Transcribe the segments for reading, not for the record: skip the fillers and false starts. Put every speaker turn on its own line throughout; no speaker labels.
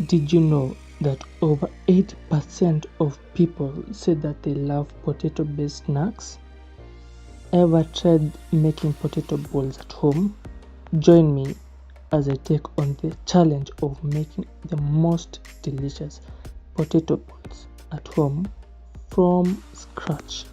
Did you know that over 80% of people say that they love potato based snacks? Ever tried making potato balls at home? Join me as I take on the challenge of making the most delicious potato balls at home from scratch.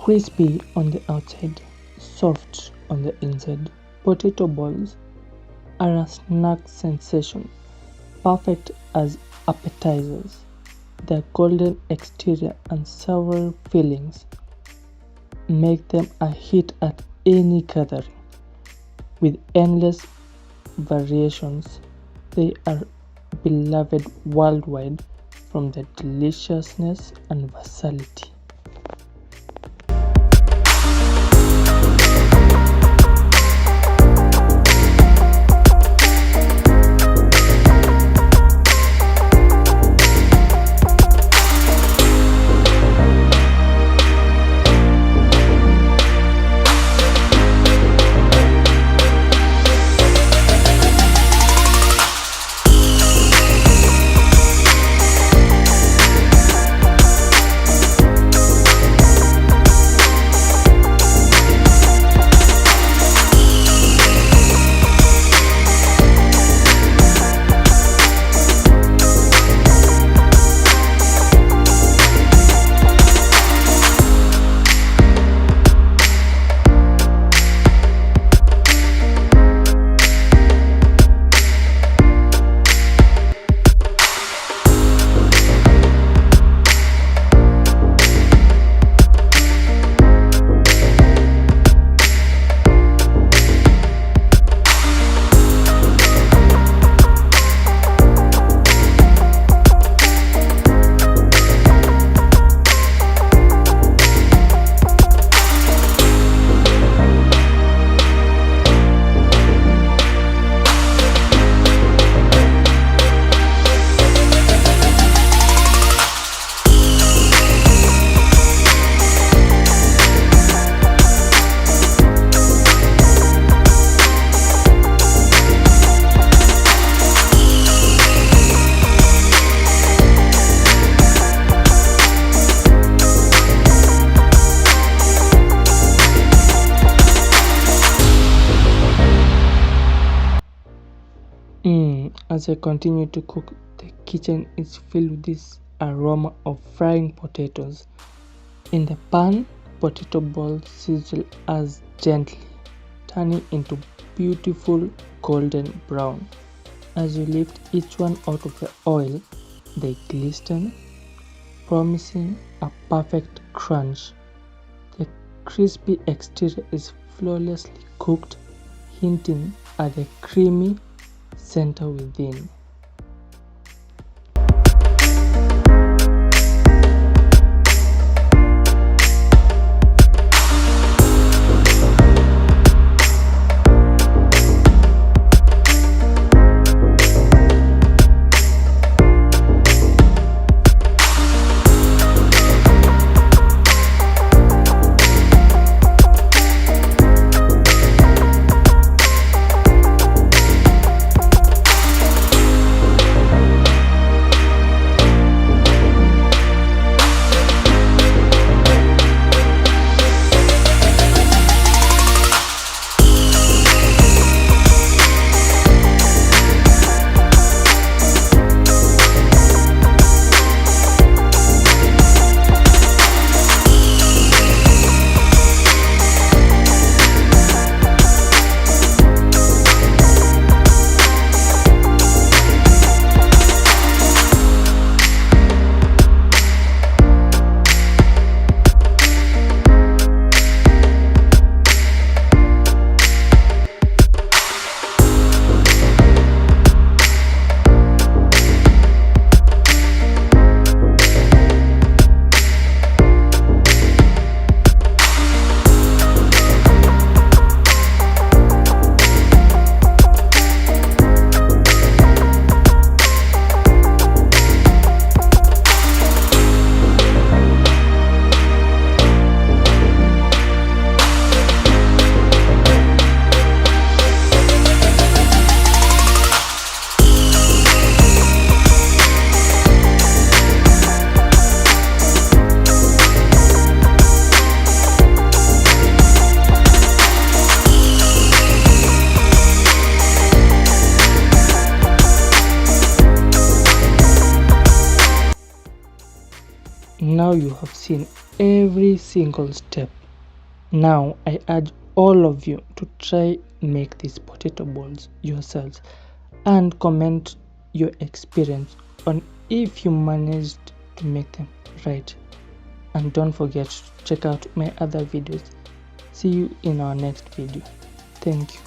Crispy on the outside, soft on the inside, potato balls are a snack sensation, perfect as appetizers. Their golden exterior and sour fillings make them a hit at any gathering. With endless variations, they are beloved worldwide from their deliciousness and versatility. As I continue to cook, the kitchen is filled with this aroma of frying potatoes. In the pan, potato balls sizzle as gently, turning into beautiful golden brown. As you lift each one out of the oil, they glisten, promising a perfect crunch. The crispy exterior is flawlessly cooked, hinting at the creamy center within. Now you have seen every single step. Now I urge all of you to try make these potato balls yourselves and comment your experience on if you managed to make them right. And don't forget to check out my other videos. See you in our next video. Thank you.